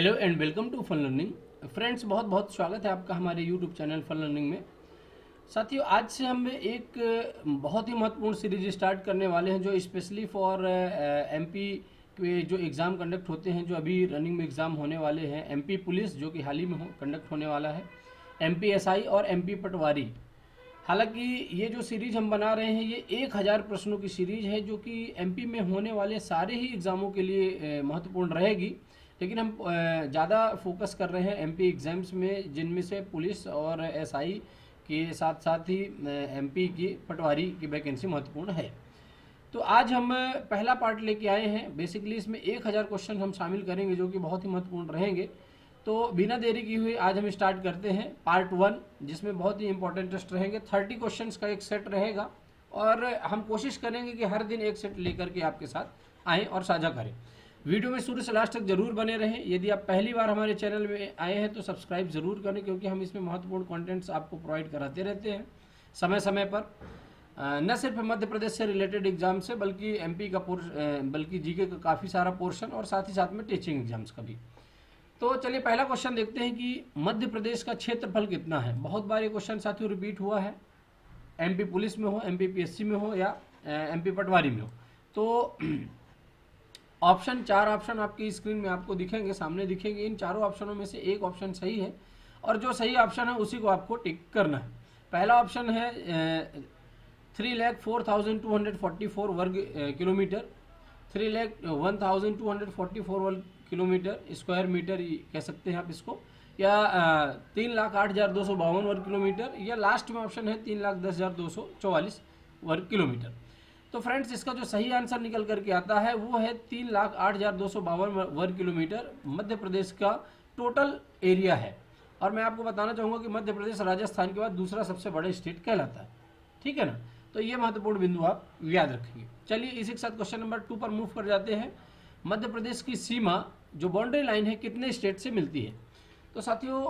Hello and welcome to fun learning. Friends, बहुत बहुत स्वागत है आपका हमारे यूट्यूब चैनल फन लर्निंग में। साथियों, आज से हम एक बहुत ही महत्वपूर्ण सीरीज स्टार्ट करने वाले हैं जो स्पेशली फॉर एमपी के जो एग्ज़ाम कंडक्ट होते हैं, जो अभी रनिंग में एग्ज़ाम होने वाले हैं। एमपी पुलिस जो कि हाल ही में कंडक्ट होने वाला है, एमपी एसआई और एमपी पटवारी। हालांकि ये जो सीरीज हम बना रहे हैं ये 1000 प्रश्नों की सीरीज है जो कि एमपी में होने वाले सारे ही एग्ज़ामों के लिए महत्वपूर्ण रहेगी। लेकिन हम ज़्यादा फोकस कर रहे हैं एमपी एग्ज़ाम्स में, जिनमें से पुलिस और एसआई के साथ साथ ही एमपी की पटवारी की वैकेंसी महत्वपूर्ण है। तो आज हम पहला पार्ट लेके आए हैं। बेसिकली इसमें 1000 क्वेश्चन हम शामिल करेंगे जो कि बहुत ही महत्वपूर्ण रहेंगे। तो बिना देरी की हुई आज हम स्टार्ट करते हैं पार्ट 1, जिसमें बहुत ही इंपॉर्टेंट टेस्ट रहेंगे। 30 क्वेश्चंस का एक सेट रहेगा और हम कोशिश करेंगे कि हर दिन एक सेट लेकर के आपके साथ आएँ और साझा करें। वीडियो में शुरू से लास्ट तक जरूर बने रहें। यदि आप पहली बार हमारे चैनल में आए हैं तो सब्सक्राइब जरूर करें, क्योंकि हम इसमें महत्वपूर्ण कंटेंट्स आपको प्रोवाइड कराते रहते हैं समय समय पर। न सिर्फ मध्य प्रदेश से रिलेटेड एग्जाम से, बल्कि एमपी का बल्कि जीके का काफ़ी सारा पोर्शन और साथ ही साथ में टीचिंग एग्जाम्स का भी। तो चलिए पहला क्वेश्चन देखते हैं कि मध्य प्रदेश का क्षेत्रफल कितना है। बहुत बार ये क्वेश्चन साथियों रिपीट हुआ है, एमपी पुलिस में हो, एमपी पीएससी में हो या एमपी पटवारी में हो। तो ऑप्शन 4 ऑप्शन आपकी स्क्रीन में आपको दिखेंगे, सामने दिखेंगे। इन चारों ऑप्शनों में से एक ऑप्शन सही है और जो सही ऑप्शन है उसी को आपको टिक करना है। पहला ऑप्शन है 3,04,244 वर्ग किलोमीटर, 3,01,244 वर्ग किलोमीटर, स्क्वायर मीटर कह सकते हैं आप इसको, या 3,08,252 वर्ग किलोमीटर, या लास्ट में ऑप्शन है 3,10,244 वर्ग किलोमीटर। तो फ्रेंड्स, इसका जो सही आंसर निकल करके आता है वो है 3,08,252 वर्ग किलोमीटर मध्य प्रदेश का टोटल एरिया है। और मैं आपको बताना चाहूँगा कि मध्य प्रदेश राजस्थान के बाद दूसरा सबसे बड़ा स्टेट कहलाता है। ठीक है ना, तो ये महत्वपूर्ण बिंदु आप याद रखेंगे। चलिए इसी के साथ क्वेश्चन नंबर 2 पर मूव कर जाते हैं। मध्य प्रदेश की सीमा जो बाउंड्री लाइन है कितने स्टेट से मिलती है। तो साथियों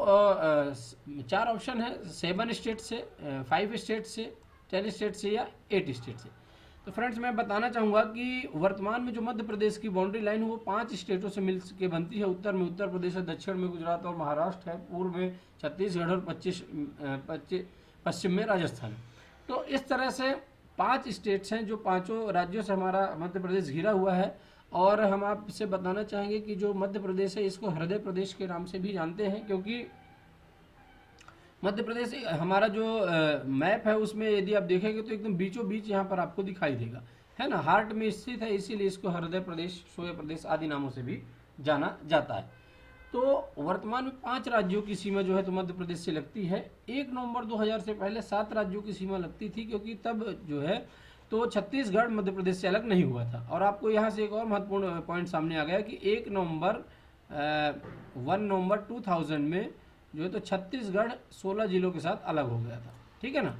4 ऑप्शन है, 7 स्टेट से, 5 स्टेट से, 10 स्टेट से या 8 स्टेट से। तो फ्रेंड्स, मैं बताना चाहूँगा कि वर्तमान में जो मध्य प्रदेश की बाउंड्री लाइन है वो 5 स्टेटों से मिल के बनती है। उत्तर में उत्तर प्रदेश है, दक्षिण में गुजरात और महाराष्ट्र है, पूर्व में छत्तीसगढ़ और पश्चिम में राजस्थान। तो इस तरह से 5 स्टेट्स हैं जो पांचों राज्यों से हमारा मध्य प्रदेश घिरा हुआ है। और हम आपसे बताना चाहेंगे कि जो मध्य प्रदेश है इसको हृदय प्रदेश के नाम से भी जानते हैं, क्योंकि मध्य प्रदेश हमारा जो मैप है उसमें यदि आप देखेंगे तो एकदम बीचों बीच यहाँ पर आपको दिखाई देगा, है ना, हार्ट में स्थित है, इसीलिए इसको हृदय प्रदेश, सूर्य प्रदेश आदि नामों से भी जाना जाता है। तो वर्तमान में 5 राज्यों की सीमा जो है तो मध्य प्रदेश से लगती है। 1 नवंबर 2000 से पहले 7 राज्यों की सीमा लगती थी, क्योंकि तब जो है तो छत्तीसगढ़ मध्य प्रदेश से अलग नहीं हुआ था। और आपको यहाँ से एक और महत्वपूर्ण पॉइंट सामने आ गया कि 1 नवंबर 2000 में जो है तो छत्तीसगढ़ 16 जिलों के साथ अलग हो गया था। ठीक है ना,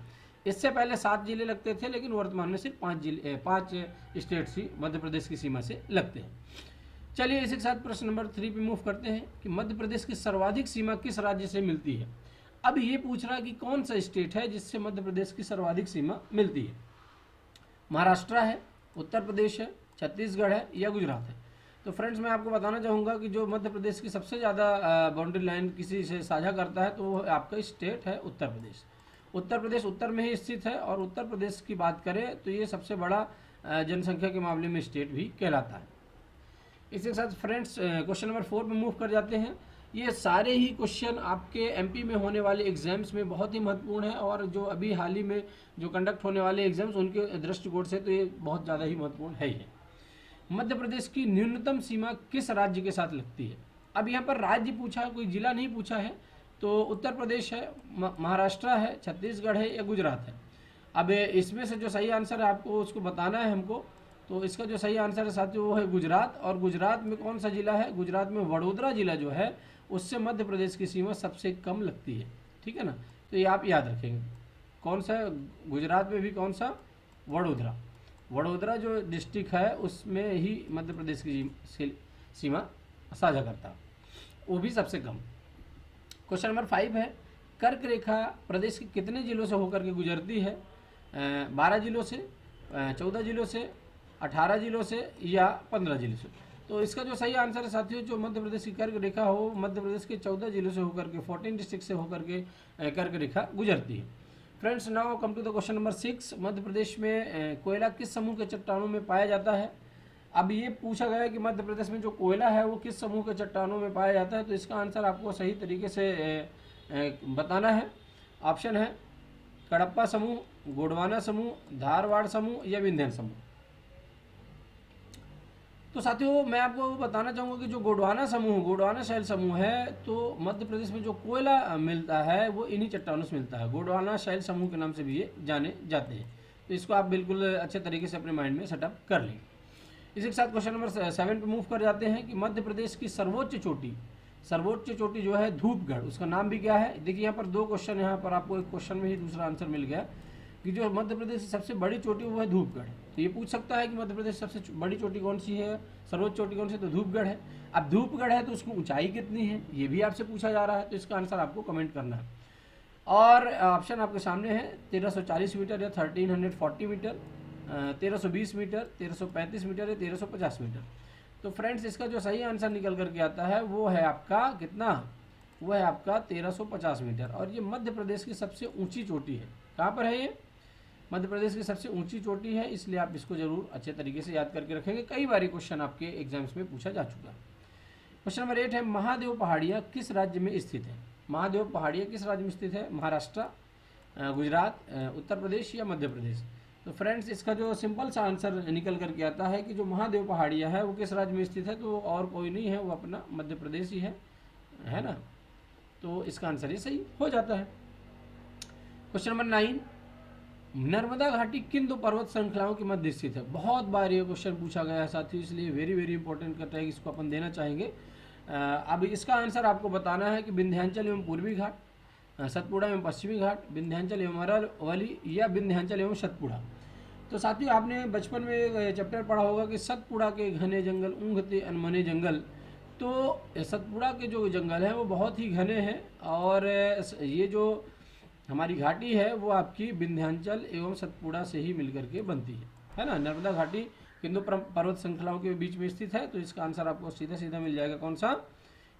इससे पहले 7 जिले लगते थे, लेकिन वर्तमान में सिर्फ 5 स्टेट्स ही मध्य प्रदेश की सीमा से लगते हैं। चलिए इसी के साथ प्रश्न नंबर 3 पे मूव करते हैं कि मध्य प्रदेश की सर्वाधिक सीमा किस राज्य से मिलती है। अब ये पूछ रहा है कि कौन सा स्टेट है जिससे मध्य प्रदेश की सर्वाधिक सीमा मिलती है। महाराष्ट्र है, उत्तर प्रदेश है, छत्तीसगढ़ है या गुजरात है। तो फ्रेंड्स, मैं आपको बताना चाहूँगा कि जो मध्य प्रदेश की सबसे ज़्यादा बाउंड्री लाइन किसी से साझा करता है तो वो आपका स्टेट है उत्तर प्रदेश। उत्तर प्रदेश उत्तर में ही स्थित है और उत्तर प्रदेश की बात करें तो ये सबसे बड़ा जनसंख्या के मामले में स्टेट भी कहलाता है। इसी के साथ फ्रेंड्स क्वेश्चन नंबर 4 में मूव कर जाते हैं। ये सारे ही क्वेश्चन आपके एमपी में होने वाले एग्जाम्स में बहुत ही महत्वपूर्ण है, और जो अभी हाल ही में जो कंडक्ट होने वाले एग्जाम्स उनके दृष्टिकोण से तो ये बहुत ज़्यादा ही महत्वपूर्ण है ही। मध्य प्रदेश की न्यूनतम सीमा किस राज्य के साथ लगती है। अब यहाँ पर राज्य पूछा है, कोई जिला नहीं पूछा है। तो उत्तर प्रदेश है, महाराष्ट्र है, छत्तीसगढ़ है या गुजरात है। अब इसमें से जो सही आंसर है आपको उसको बताना है हमको। तो इसका जो सही आंसर है साथियों वो है गुजरात। और गुजरात में कौन सा जिला है, गुजरात में वडोदरा जिला जो है उससे मध्य प्रदेश की सीमा सबसे कम लगती है। ठीक है ना, तो ये आप याद रखेंगे। कौन सा है गुजरात में भी, कौन सा, वडोदरा। वडोदरा जो डिस्ट्रिक्ट है उसमें ही मध्य प्रदेश की सीमा साझा करता है, वो भी सबसे कम। क्वेश्चन नंबर 5 है, कर्क रेखा प्रदेश के कितने जिलों से होकर के गुजरती है। 12 जिलों से, 14 जिलों से, 18 जिलों से या 15 जिलों से। तो इसका जो सही आंसर है साथियों, जो मध्य प्रदेश की कर्क रेखा हो, मध्य प्रदेश के 14 जिलों से होकर के 14 डिस्ट्रिक्ट से होकर के कर्क रेखा गुजरती है। Friends now come to the question number 6। Madhya Pradesh में कोयला किस समूह के चट्टानों में पाया जाता है? अब ये पूछा गया है कि मध्य प्रदेश में जो कोयला है वो किस समूह के चट्टानों में पाया जाता है, तो इसका आंसर आपको सही तरीके से बताना है। ऑप्शन है कडप्पा समूह, गोंडवाना समूह, धारवाड़ समूह या विंध्यन समूह। तो साथियों मैं आपको बताना चाहूँगा कि जो गोंडवाना समूह, गोंडवाना शैल समूह है, तो मध्य प्रदेश में जो कोयला मिलता है वो इन्हीं चट्टानों से मिलता है। गोंडवाना शैल समूह के नाम से भी ये जाने जाते हैं। तो इसको आप बिल्कुल अच्छे तरीके से अपने माइंड में सेटअप कर लें। इसी के साथ क्वेश्चन नंबर 7 पे मूव कर जाते हैं कि मध्य प्रदेश की सर्वोच्च चोटी जो है धूपगढ़, उसका नाम भी क्या है? देखिए यहाँ पर 2 क्वेश्चन, यहाँ पर आपको एक क्वेश्चन में ही दूसरा आंसर मिल गया कि जो मध्य प्रदेश की सबसे बड़ी चोटी वो है धूपगढ़। तो ये पूछ सकता है कि मध्य प्रदेश की सबसे बड़ी चोटी कौन सी है, सर्वोच्च चोटी कौन सी, तो धूपगढ़ है। अब धूपगढ़ है तो उसकी ऊंचाई कितनी है ये भी आपसे पूछा जा रहा है, तो इसका आंसर आपको कमेंट करना है। और ऑप्शन आपके सामने है 1340 मीटर या 1340 मीटर, 1320 मीटर, 1335 मीटर या 1350 मीटर। तो फ्रेंड्स इसका जो सही आंसर निकल करके आता है वो है आपका कितना, वो है आपका 1350 मीटर। और ये मध्य प्रदेश की सबसे ऊंची चोटी है। कहाँ पर है ये? मध्य प्रदेश की सबसे ऊंची चोटी है, इसलिए आप इसको जरूर अच्छे तरीके से याद करके रखेंगे। कई बार क्वेश्चन आपके एग्जाम्स में पूछा जा चुका है। क्वेश्चन नंबर 8 है महादेव पहाड़ियाँ किस राज्य में स्थित है? महादेव पहाड़ियाँ किस राज्य में स्थित है? महाराष्ट्र, गुजरात, उत्तर प्रदेश या मध्य प्रदेश? तो फ्रेंड्स इसका जो सिंपल सा आंसर निकल करके आता है कि जो महादेव पहाड़ियाँ है वो किस राज्य में स्थित है, तो और कोई नहीं है, वो अपना मध्य प्रदेश ही है ना। तो इसका आंसर ये सही हो जाता है। क्वेश्चन नंबर 9, नर्मदा घाटी किन 2 पर्वत श्रृंखलाओं के मध्य स्थित है? बहुत बार ये क्वेश्चन पूछा गया है साथियों, इसलिए वेरी इंपॉर्टेंट करता है कि इसको अपन देना चाहेंगे। अब इसका आंसर आपको बताना है कि विंध्याचल एवं पूर्वी घाट, सतपुड़ा एवं पश्चिमी घाट, विंध्याचल एवं अरावली या विंध्याचल एवं सतपुड़ा। तो साथियों आपने बचपन में एक चैप्टर पढ़ा होगा कि सतपुड़ा के घने जंगल ऊँघते अनमने जंगल। तो सतपुड़ा के जो जंगल हैं वो बहुत ही घने हैं, और ये जो हमारी घाटी है वो आपकी विंध्याचल एवं सतपुड़ा से ही मिलकर के बनती है ना। नर्मदा घाटी किन 2 पर्वत श्रृंखलाओं के बीच में स्थित है, तो इसका आंसर आपको सीधा मिल जाएगा, कौन सा?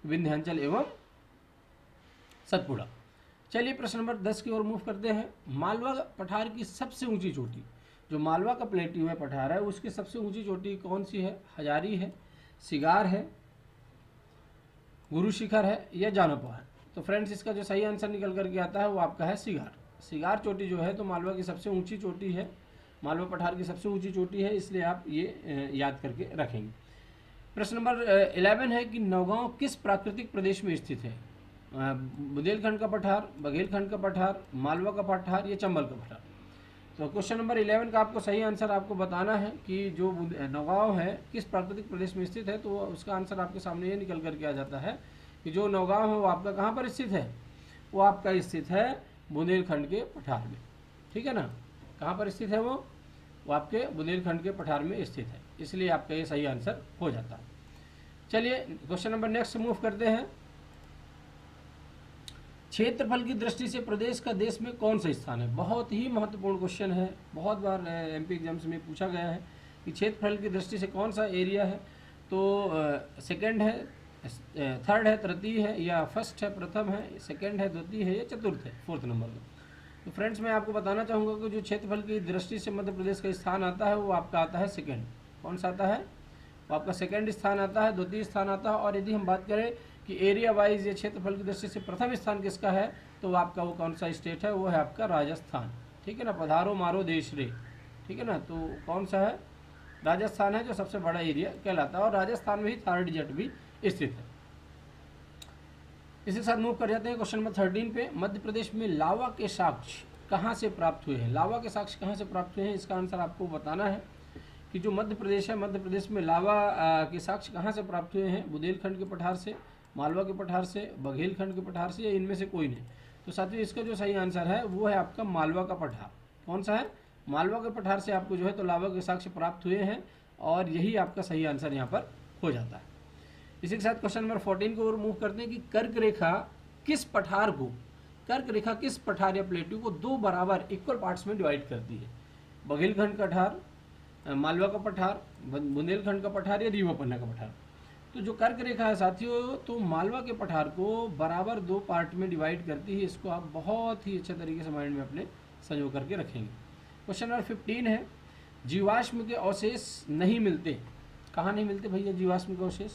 विंध्याचल एवं सतपुड़ा। चलिए प्रश्न नंबर 10 की ओर मूव करते हैं। मालवा पठार की सबसे ऊंची चोटी, जो मालवा का प्लेट्यू है पठार है, उसकी सबसे ऊंची चोटी कौन सी है? हजारी है, सिगार है, गुरु शिखर है या जानपा है? तो फ्रेंड्स इसका जो सही आंसर निकल करके आता है वो आपका है सिगार। सिगार चोटी जो है तो मालवा की सबसे ऊंची चोटी है, मालवा पठार की सबसे ऊंची चोटी है, इसलिए आप ये याद करके रखेंगे। प्रश्न नंबर 11 है कि नौगांव किस प्राकृतिक प्रदेश में स्थित है? बुंदेलखंड का पठार, बघेलखंड का पठार, मालवा का पठार या चंबल का पठार? तो क्वेश्चन नंबर 11 का आपको सही आंसर आपको बताना है कि जो नौगांव है किस प्राकृतिक प्रदेश में स्थित है, तो उसका आंसर आपके सामने ये निकल करके आ जाता है कि जो नौगांव है वो आपका कहाँ पर स्थित है? वो आपका स्थित है बुंदेलखंड के पठार में, ठीक है ना। कहाँ पर स्थित है वो आपके बुंदेलखंड के पठार में स्थित है, इसलिए आपका ये सही आंसर हो जाता है। चलिए क्वेश्चन नंबर नेक्स्ट मूव करते हैं। क्षेत्रफल की दृष्टि से प्रदेश का देश में कौन सा स्थान है? बहुत ही महत्वपूर्ण क्वेश्चन है, बहुत बार एमपी एग्जाम्स में पूछा गया है कि क्षेत्रफल की दृष्टि से कौन सा एरिया है। तो सेकंड है, थर्ड है, तृतीय है या फर्स्ट है, प्रथम है, सेकंड है, द्वितीय है या चतुर्थ है, 4th नंबर में। तो फ्रेंड्स मैं आपको बताना चाहूँगा कि जो क्षेत्रफल की दृष्टि से मध्य प्रदेश का स्थान आता है वो आपका आता है सेकंड। कौन सा आता है? वो आपका सेकंड स्थान आता है, द्वितीय स्थान आता है। और यदि हम बात करें कि एरिया वाइज या क्षेत्रफल की दृष्टि से प्रथम स्थान किसका है, तो आपका वो कौन सा स्टेट है? वो है आपका राजस्थान, ठीक है ना। पधारो मारो देश रे, ठीक है ना। तो कौन सा है? राजस्थान है जो सबसे बड़ा एरिया कहलाता है, और राजस्थान में ही थार डिजिट भी स्थित है। इसके साथ मूव कर जाते हैं क्वेश्चन नंबर 13 पे। मध्य प्रदेश में लावा के साक्ष्य कहाँ से प्राप्त हुए हैं? लावा के साक्ष्य कहाँ से प्राप्त हुए हैं, इसका आंसर आपको बताना है कि जो मध्य प्रदेश है, मध्य प्रदेश में लावा के साक्ष्य कहाँ से प्राप्त हुए हैं? बुंदेलखंड के पठार से, मालवा के पठार से, बघेलखंड के पठार से, या इनमें से कोई नहीं। तो साथियों इसका जो सही आंसर है वो है आपका मालवा का पठार। कौन सा है? मालवा के पठार से आपको जो है तो लावा के साक्ष्य प्राप्त हुए हैं, और यही आपका सही आंसर यहाँ पर हो जाता है। इसी के साथ क्वेश्चन नंबर 14 की ओर मूव करते हैं कि कर्क रेखा किस पठार को, कर्क रेखा किस पठार या प्लेट्यू को 2 बराबर इक्वल पार्ट्स में डिवाइड करती है? बघेलखंड का पठार, मालवा का पठार, बुंदेलखंड का पठार या रीवा पन्ना का पठार। तो जो कर्क रेखा है साथियों, तो मालवा के पठार को बराबर 2 पार्ट में डिवाइड करती है। इसको आप बहुत ही अच्छे तरीके से माइंड में अपने संजो करके रखेंगे। क्वेश्चन नंबर 15 है, जीवाश्म के अवशेष नहीं मिलते। कहाँ नहीं मिलते भैया जीवाश्म के अवशेष?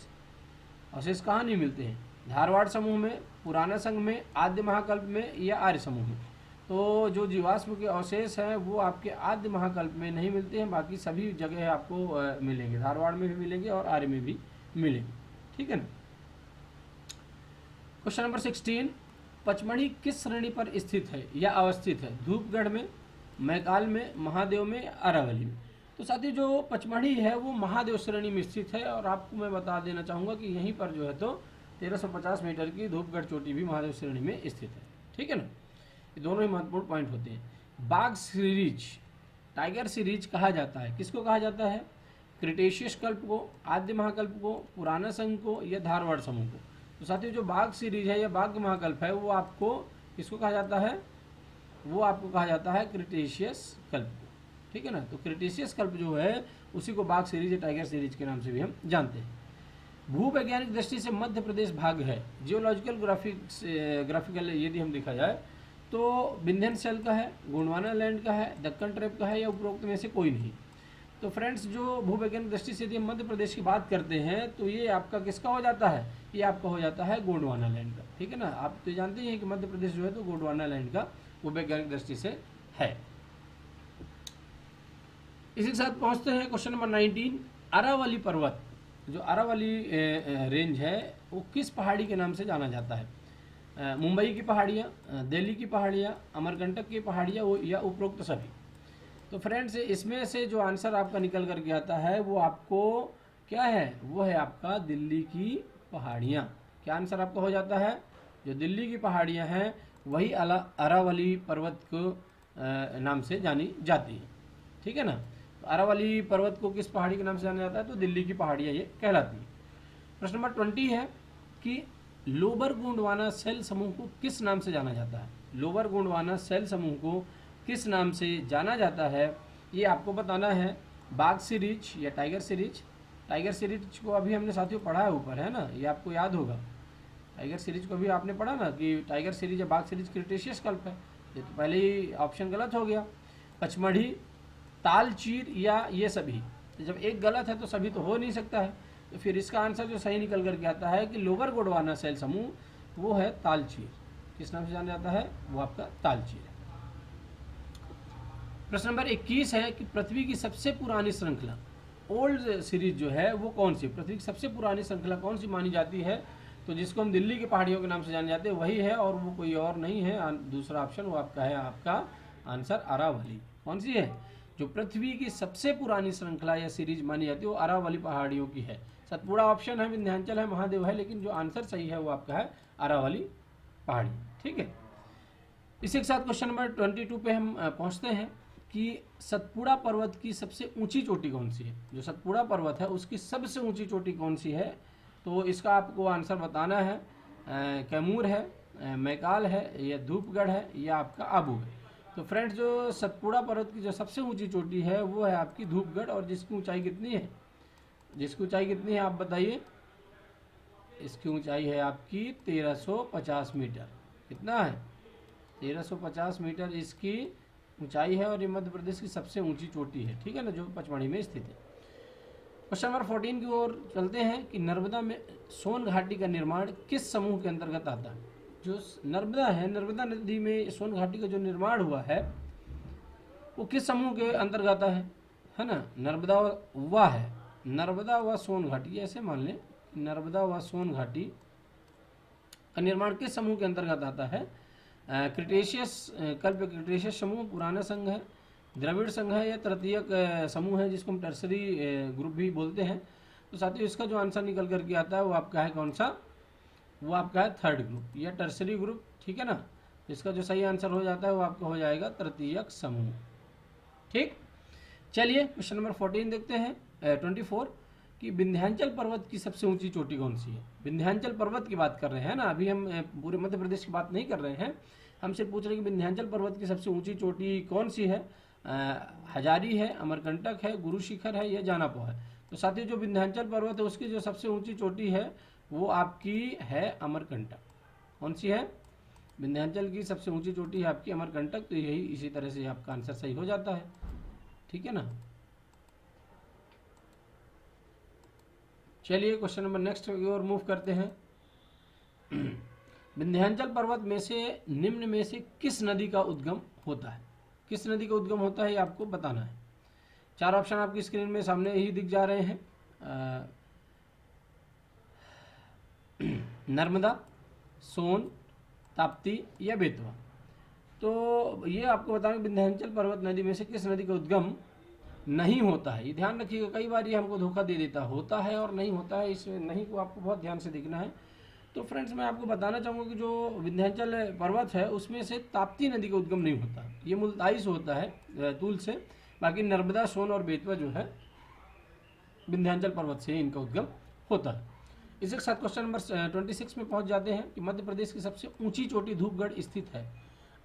अवशेष कहाँ नहीं मिलते हैं? धारवाड़ समूह में, पुराना संघ में, आद्य महाकल्प में या आर्य समूह में। तो जो जीवाश्म के अवशेष हैं वो आपके आद्य महाकल्प में नहीं मिलते हैं, बाकी सभी जगह आपको मिलेंगे। धारवाड़ में भी मिलेंगे और आर्य में भी मिलेंगे, ठीक है ना। क्वेश्चन नंबर 16, पचमढ़ी किस श्रेणी पर स्थित है या अवस्थित है? धूपगढ़ में, मैकाल में, महादेव में, अरावली में। तो साथियों जो पचमढ़ी है वो महादेव श्रेणी में स्थित है, और आपको मैं बता देना चाहूँगा कि यहीं पर जो है तो 1350 मीटर की धूपगढ़ चोटी भी महादेव श्रेणी में स्थित है, ठीक है ना। ये दोनों ही महत्वपूर्ण पॉइंट होते हैं। बाघ सीरीज, टाइगर सीरीज कहा जाता है, किसको कहा जाता है? क्रिटेशियस कल्प को, आद्य महाकल्प को, पुराना संघ को या धारवाड़ समूह को। तो साथियों जो बाघ सीरीज है या बाघ महाकल्प है वो आपको किसको कहा जाता है? वो आपको कहा जाता है क्रिटेशियस कल्प को, ठीक है ना। तो क्रिटेशियस कल्प जो है उसी को बाघ सीरीज या टाइगर सीरीज के नाम से भी हम जानते हैं। भूवैज्ञानिक दृष्टि से मध्य प्रदेश भाग है, जियोलॉजिकल ग्राफिकल यदि हम देखा जाए तो विंध्याचल का है, गोंडवाना लैंड का है, दक्कन ट्रैप का है या उपरोक्त में से कोई नहीं। तो फ्रेंड्स जो भूवैज्ञानिक दृष्टि से यदि हम मध्य प्रदेश की बात करते हैं तो ये आपका किसका हो जाता है? ये आपका हो जाता है गोंडवाना लैंड का, ठीक है ना। आप तो जानते ही हैं कि मध्य प्रदेश जो है तो गोंडवाना लैंड का भूवैज्ञानिक दृष्टि से है। इसी के साथ पहुंचते हैं क्वेश्चन नंबर 19, अरावली पर्वत, जो अरावली रेंज है वो किस पहाड़ी के नाम से जाना जाता है? मुंबई की पहाड़ियाँ, दिल्ली की पहाड़ियाँ, अमरकंटक की पहाड़ियाँ या उपरोक्त सभी। तो फ्रेंड्स इसमें से जो आंसर आपका निकल करके आता है वो आपको क्या है? वो है आपका दिल्ली की पहाड़ियाँ। क्या आंसर आपका हो जाता है? जो दिल्ली की पहाड़ियाँ हैं वही अरावली पर्वत को नाम से जानी जाती हैं, ठीक है ना। तो अरावली पर्वत को किस पहाड़ी के नाम से जाना जाता है? तो दिल्ली की पहाड़ियाँ ये कहलाती हैं। प्रश्न नंबर 20 है कि लोअर गोंडवाना सेल समूह को किस नाम से जाना जाता है? लोअर गोंडवाना सेल समूह को किस नाम से जाना जाता है ये आपको बताना है। बाघ सीरीज या टाइगर सीरीज? टाइगर सीरीज को अभी हमने साथियों पढ़ा है ऊपर, है ना, ये आपको याद होगा। टाइगर सीरीज को भी आपने पढ़ा ना कि टाइगर सीरीज या बाघ सीरीज क्रिटेशियस कल्प है। ये तो पहले ही ऑप्शन गलत हो गया। पचमढ़ी, ताल चीर या ये सभी? तो जब एक गलत है तो सभी तो हो नहीं सकता है, तो फिर इसका आंसर जो सही निकल करके आता है कि लोअर गोंडवाना सेल समूह वो है ताल चीर। किस नाम से जाना जाता है? वो आपका ताल चीर है। प्रश्न नंबर 21 है कि पृथ्वी की सबसे पुरानी श्रृंखला, ओल्ड सीरीज जो है वो कौन सी? पृथ्वी की सबसे पुरानी श्रृंखला कौन सी मानी जाती है? तो जिसको हम दिल्ली की पहाड़ियों के नाम से जाने जाते हैं वही है, और वो कोई और नहीं है। दूसरा ऑप्शन वो आपका है, आपका आंसर अरावली। कौन सी है? जो पृथ्वी की सबसे पुरानी श्रृंखला या सीरीज मानी जाती है वो अरावली पहाड़ियों की है। सतपुड़ा ऑप्शन है, विंध्याचल है, महादेव है, लेकिन जो आंसर सही है वो आपका है अरावली पहाड़ी, ठीक है। इसी के साथ क्वेश्चन नंबर 22 पे हम पहुंचते हैं कि सतपुड़ा पर्वत की सबसे ऊंची चोटी कौन सी है? जो सतपुड़ा पर्वत है उसकी सबसे ऊंची चोटी कौन सी है? तो इसका आपको आंसर बताना है। कैमूर है, मैकाल है, या धूपगढ़ है, या आपका आबू है। तो फ्रेंड्स जो सतपुड़ा पर्वत की जो सबसे ऊंची चोटी है वो है आपकी धूपगढ़, और जिसकी ऊंचाई कितनी है? जिसकी ऊंचाई कितनी है आप बताइए? इसकी ऊंचाई है आपकी 1350 मीटर। कितना है? 1350 मीटर इसकी ऊंचाई है, और ये मध्य प्रदेश की सबसे ऊंची चोटी है, ठीक है ना, जो पचमढ़ी में स्थित है। क्वेश्चन नंबर 14 की ओर चलते हैं कि नर्मदा में सोन घाटी का निर्माण किस समूह के अंतर्गत आता है? जो नर्मदा है, नर्मदा नदी में सोन घाटी का जो निर्माण हुआ है वो किस समूह के अंतर्गत है ना। नर्मदा व है, नर्मदा व सोन घाटी, ऐसे मान लें नर्मदा व सोन घाटी का निर्माण किस समूह के अंतर्गत आता है? क्रिटेशियस कल्प, क्रिटेशियस समूह, पुराना संघ है, द्रविड़ संघ है, या तृतीयक समूह है जिसको हम टर्सरी ग्रुप भी बोलते हैं। तो साथियों इसका जो आंसर निकल करके आता है वो आपका है कौन सा? वो आपका है थर्ड ग्रुप या टर्सरी ग्रुप, ठीक है ना। इसका जो सही आंसर हो जाता है वो आपका हो जाएगा तृतीयक समूह, ठीक। चलिए क्वेश्चन नंबर 14 देखते हैं, 24 कि विंध्याचल पर्वत की सबसे ऊंची चोटी कौन सी है? विंध्याचल पर्वत की बात कर रहे हैं ना, अभी हम पूरे मध्य प्रदेश की बात नहीं कर रहे हैं, हम सिर्फ पूछ रहे हैं कि विंध्याचल पर्वत की सबसे ऊंची चोटी कौन सी है। हजारी है, अमरकंटक है, गुरु शिखर है या जानापो है। तो साथियों जो विंध्याचल पर्वत है उसकी जो सबसे ऊंची चोटी है वो आपकी है अमरकंटक। कौन सी है? विंध्याचल की सबसे ऊंची चोटी है आपकी अमरकंटक। तो यही इसी तरह से आपका आंसर सही हो जाता है। ठीक है ना। चलिए क्वेश्चन नंबर नेक्स्ट की ओर मूव करते हैं। विंध्याचल पर्वत में से निम्न में से किस नदी का उद्गम होता है? किस नदी का उद्गम होता है ये आपको बताना है। 4 ऑप्शन आपकी स्क्रीन में सामने ही दिख जा रहे हैं। नर्मदा, सोन, ताप्ती या बेतवा। तो ये आपको बताएं विंध्याचल पर्वत नदी में से किस नदी का उद्गम नहीं होता है। ये ध्यान रखिएगा, कई बार ये हमको धोखा दे देता होता है और नहीं होता है। इस नहीं को आपको बहुत ध्यान से देखना है। तो फ्रेंड्स मैं आपको बताना चाहूँगा कि जो विंध्याचल पर्वत है उसमें से ताप्ती नदी का उद्गम नहीं होता, ये मुल्ताई से होता है, तूल से। बाकी नर्मदा, सोन और बेतवा जो है विंध्याचल पर्वत से इनका उद्गम होता है। इसी के साथ क्वेश्चन नंबर 26 में पहुंच जाते हैं कि मध्य प्रदेश की सबसे ऊंची चोटी धूपगढ़ स्थित है।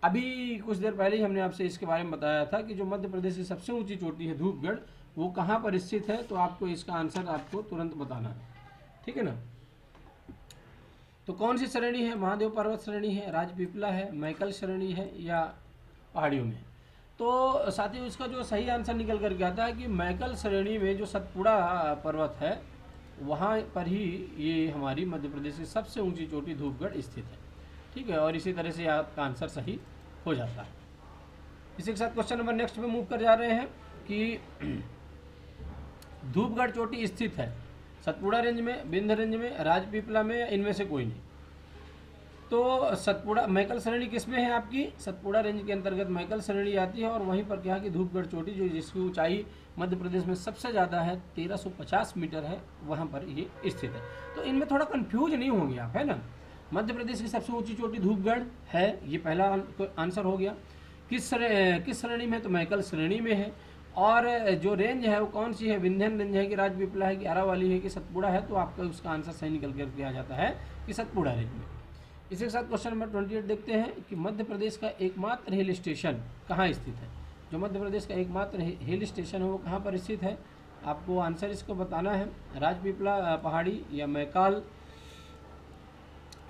अभी कुछ देर पहले ही हमने आपसे इसके बारे में बताया था कि जो मध्य प्रदेश की सबसे ऊंची चोटी है धूपगढ़, वो कहाँ पर स्थित है। तो आपको इसका आंसर आपको तुरंत बताना है। ठीक है ना। तो कौन सी श्रेणी है? महादेव पर्वत श्रेणी है, राजपीपला है, मैकल श्रेणी है या पहाड़ियों में। तो साथियों इसका जो सही आंसर निकल करके आता है कि मैकल श्रेणी में जो सतपुड़ा पर्वत है वहाँ पर ही ये हमारी मध्य प्रदेश की सबसे ऊंची चोटी धूपगढ़ स्थित है। ठीक है। और इसी तरह से आपका आंसर सही हो जाता है। इसी के साथ क्वेश्चन नंबर नेक्स्ट पे मूव कर जा रहे हैं कि धूपगढ़ चोटी स्थित है सतपुड़ा रेंज में, विंध्य रेंज में, राजपीपला में, इनमें से कोई नहीं। तो सतपुड़ा मैकल श्रेणी किस में है आपकी? सतपुड़ा रेंज के अंतर्गत मैकल श्रेणी आती है। और वहीं पर क्या है कि धूपगढ़ चोटी जो जिसकी ऊंचाई मध्य प्रदेश में सबसे ज़्यादा है 1350 मीटर है, वहाँ पर ये स्थित है। तो इनमें थोड़ा कंफ्यूज नहीं होंगे आप, है ना। मध्य प्रदेश की सबसे ऊंची चोटी धूपगढ़ है, ये पहला आंसर हो गया। किस श्रेणी में? तो मैकल श्रेणी में है। और जो रेंज है वो कौन सी है? विंध्यन रेंज है कि राजपीपला है कि अरावली है कि सतपुड़ा है। तो आपका उसका आंसर सही निकल कर आ जाता है कि सतपुड़ा रेंज में। इसी के साथ क्वेश्चन नंबर 28 देखते हैं कि मध्य प्रदेश का एकमात्र हिल स्टेशन कहाँ स्थित है। जो मध्य प्रदेश का एकमात्र हिल स्टेशन है वो कहाँ पर स्थित है? आपको आंसर इसको बताना है। राजपीपला पहाड़ी या मैकाल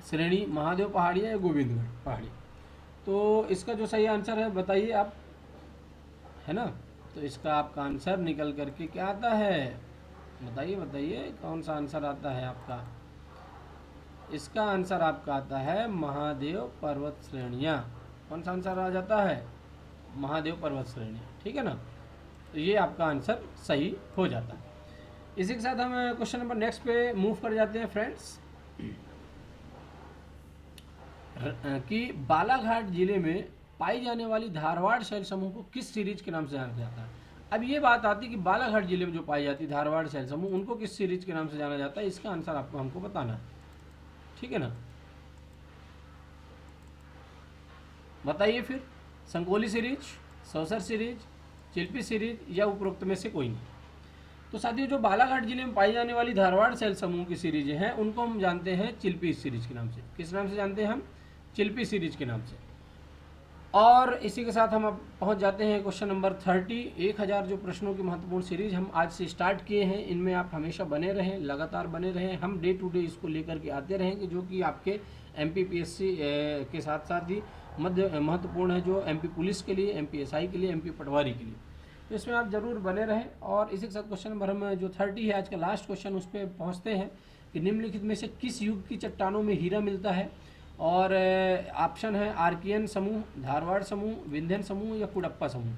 श्रेणी, महादेव पहाड़ी या गोविंदगढ़ पहाड़ी। तो इसका जो सही आंसर है बताइए आप, है ना। तो इसका आपका आंसर निकल करके क्या आता है? बताइए बताइए कौन सा आंसर आता है आपका? इसका आंसर आपका आता है महादेव पर्वत श्रेणियाँ। कौन सा आंसर आ जाता है? महादेव पर्वत श्रेणियाँ। ठीक है ना। तो ये आपका आंसर सही हो जाता है। इसी के साथ हम क्वेश्चन नंबर नेक्स्ट पे मूव कर जाते हैं फ्रेंड्स कि बालाघाट जिले में पाई जाने वाली धारवाड़ शैल समूह को किस सीरीज के नाम से जाना जाता है। अब ये बात आती है कि बालाघाट जिले में जो पाई जाती है धारवाड़ शैल समूह, उनको किस सीरीज के नाम से जाना जाता है। इसका आंसर आपको हमको बताना है। ठीक है ना। बताइए फिर, Sakoli series, Sausar series, Chilpi series या उपरोक्त में से कोई नहीं। तो साथियों जो बालाघाट जिले में पाई जाने वाली धारवाड़ शैल समूह की सीरीज हैं उनको हम जानते हैं चिल्पी सीरीज के नाम से। किस नाम से जानते हैं हम? चिल्पी सीरीज के नाम से। और इसी के साथ हम अब पहुंच जाते हैं क्वेश्चन नंबर 30। 1000 जो प्रश्नों की महत्वपूर्ण सीरीज हम आज से स्टार्ट किए हैं, इनमें आप हमेशा बने रहें, लगातार बने रहें। हम डे टू डे इसको लेकर के आते रहेंगे, जो कि आपके MPPSC के साथ साथ ही महत्वपूर्ण है, जो MP पुलिस के लिए, MPSI के लिए, MP पटवारी के लिए। तो इसमें आप जरूर बने रहें। और इसी के साथ क्वेश्चन नंबर हम जो 30 है आज का लास्ट क्वेश्चन, उस पर पहुँचते हैं कि निम्नलिखित में से किस युग की चट्टानों में हीरा मिलता है। और ऑप्शन है आर्कियन समूह, धारवाड़ समूह, विंध्यन समूह या कुडप्पा समूह।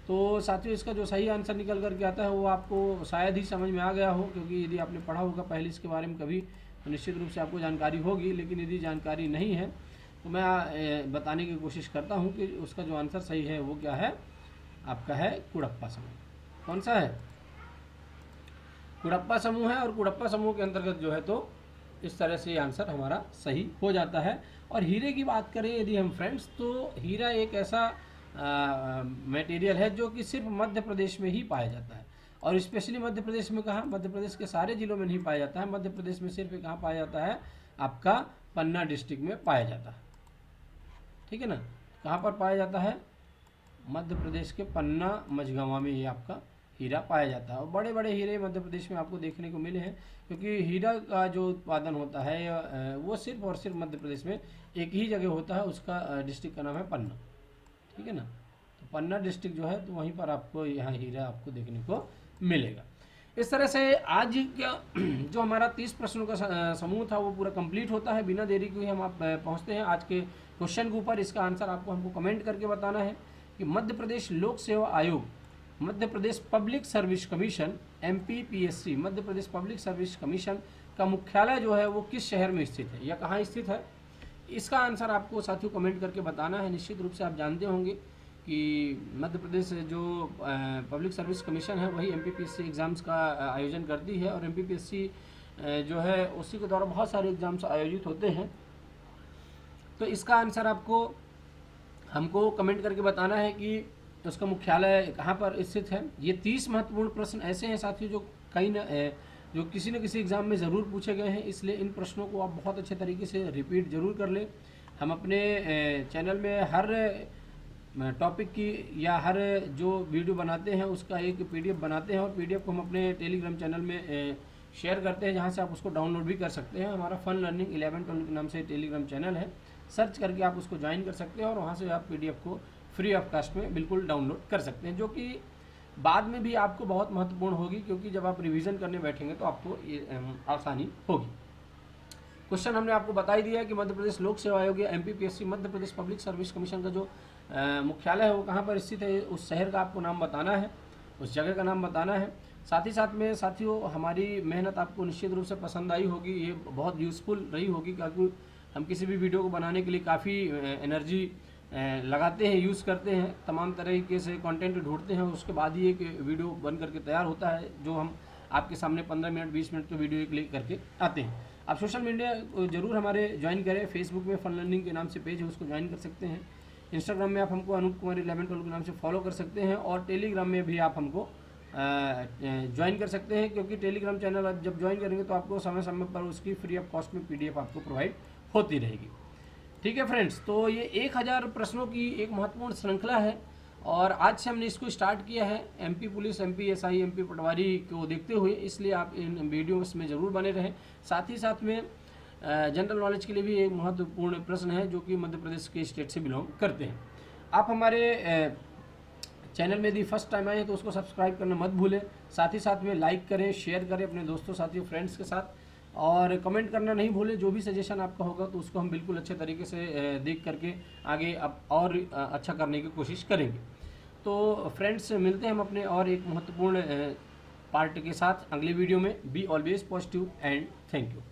तो साथियों इसका जो सही आंसर निकल करके आता है वो आपको शायद ही समझ में आ गया हो, क्योंकि यदि आपने पढ़ा होगा पहले इसके बारे में कभी तो निश्चित रूप से आपको जानकारी होगी। लेकिन यदि जानकारी नहीं है तो मैं बताने की कोशिश करता हूँ कि उसका जो आंसर सही है वो क्या है। आपका है कुडप्पा समूह। कौन सा है? कुडप्पा समूह है। और कुडप्पा समूह के अंतर्गत जो है तो इस तरह से आंसर हमारा सही हो जाता है। और हीरे की बात करें यदि हम फ्रेंड्स, तो हीरा एक ऐसा मटेरियल है जो कि सिर्फ मध्य प्रदेश में ही पाया जाता है। और स्पेशली मध्य प्रदेश में कहाँ? मध्य प्रदेश के सारे जिलों में नहीं पाया जाता है। मध्य प्रदेश में सिर्फ कहाँ पाया जाता है? आपका पन्ना डिस्ट्रिक्ट में पाया जाता है। ठीक है ना। कहाँ पर पाया जाता है? मध्य प्रदेश के पन्ना मझगांवा में ये आपका हीरा पाया जाता है। और बड़े बड़े हीरे मध्य प्रदेश में आपको देखने को मिले हैं, क्योंकि हीरा का जो उत्पादन होता है वो सिर्फ और सिर्फ मध्य प्रदेश में एक ही जगह होता है, उसका डिस्ट्रिक्ट का नाम है पन्ना। ठीक है ना, तो पन्ना डिस्ट्रिक्ट जो है तो वहीं पर आपको यहाँ हीरा आपको देखने को मिलेगा। इस तरह से आज का जो हमारा 30 प्रश्नों का समूह था वो पूरा कंप्लीट होता है। बिना देरी के हम आप पहुँचते हैं आज के क्वेश्चन के ऊपर। इसका आंसर आपको हमको कमेंट करके बताना है कि मध्य प्रदेश लोक सेवा आयोग, Madhya Pradesh public service commission MPPSC, Madhya Pradesh public service commission का मुख्यालय जो है वो किस शहर में स्थित है या कहाँ स्थित है, इसका आंसर आपको साथियों कमेंट करके बताना है। निश्चित रूप से आप जानते होंगे कि मध्य प्रदेश जो पब्लिक सर्विस कमीशन है वही MPPSC एग्ज़ाम्स का आयोजन करती है, और MPPSC जो है उसी के द्वारा बहुत सारे एग्ज़ाम्स आयोजित होते हैं। तो इसका आंसर आपको हमको कमेंट करके बताना है कि उसका मुख्यालय कहाँ पर स्थित है। ये 30 महत्वपूर्ण प्रश्न ऐसे हैं साथियों जो किसी न किसी एग्ज़ाम में ज़रूर पूछे गए हैं, इसलिए इन प्रश्नों को आप बहुत अच्छे तरीके से रिपीट ज़रूर कर लें। हम अपने चैनल में हर टॉपिक की या हर जो वीडियो बनाते हैं उसका एक PDF बनाते हैं, और PDF को हम अपने टेलीग्राम चैनल में शेयर करते हैं, जहाँ से आप उसको डाउनलोड भी कर सकते हैं। हमारा फन लर्निंग 11-12 के नाम से टेलीग्राम चैनल है, सर्च करके आप उसको ज्वाइन कर सकते हैं और वहाँ से आप PDF को फ्री ऑफ कास्ट में बिल्कुल डाउनलोड कर सकते हैं, जो कि बाद में भी आपको बहुत महत्वपूर्ण होगी, क्योंकि जब आप रिवीजन करने बैठेंगे तो आपको ये आसानी होगी। क्वेश्चन हमने आपको बता ही दिया है कि मध्य प्रदेश लोक सेवा आयोग या MPPSC, Madhya Pradesh public service commission का जो मुख्यालय है वो कहाँ पर स्थित है, उस शहर का आपको नाम बताना है, उस जगह का नाम बताना है। साथ ही साथ में साथियों हमारी मेहनत आपको निश्चित रूप से पसंद आई होगी, ये बहुत यूज़फुल रही होगी, क्योंकि हम किसी भी वीडियो को बनाने के लिए काफ़ी एनर्जी लगाते हैं, यूज़ करते हैं, तमाम तरीके से कंटेंट ढूंढते हैं, उसके बाद ही एक वीडियो बन करके तैयार होता है, जो हम आपके सामने 15 मिनट 20 मिनट तो वीडियो क्लिक करके आते हैं। आप सोशल मीडिया जरूर हमारे ज्वाइन करें। फेसबुक में फन लर्निंग के नाम से पेज है, उसको ज्वाइन कर सकते हैं। इंस्टाग्राम में आप हमको अनूप कुमार 11-12 के नाम से फॉलो कर सकते हैं, और टेलीग्राम में भी आप हमको ज्वाइन कर सकते हैं, क्योंकि टेलीग्राम चैनल आप जब ज्वाइन करेंगे तो आपको समय समय पर उसकी फ्री ऑफ कॉस्ट में PDF आपको प्रोवाइड होती रहेगी। ठीक है फ्रेंड्स, तो ये 1000 प्रश्नों की एक महत्वपूर्ण श्रृंखला है, और आज से हमने इसको स्टार्ट किया है MP police, MP SI, MP पटवारी को देखते हुए, इसलिए आप इन वीडियोस में ज़रूर बने रहें। साथ ही साथ में जनरल नॉलेज के लिए भी एक महत्वपूर्ण प्रश्न है जो कि मध्य प्रदेश के स्टेट से बिलोंग करते हैं। आप हमारे चैनल में यदि फर्स्ट टाइम आए तो उसको सब्सक्राइब करना मत भूलें। साथ ही साथ में लाइक करें, शेयर करें अपने दोस्तों साथियों फ्रेंड्स के साथ, और कमेंट करना नहीं भूलें। जो भी सजेशन आपका होगा तो उसको हम बिल्कुल अच्छे तरीके से देख करके आगे अब और अच्छा करने की कोशिश करेंगे। तो फ्रेंड्स मिलते हैं हम अपने और एक महत्वपूर्ण पार्ट के साथ अगले वीडियो में। Be always positive and thank you.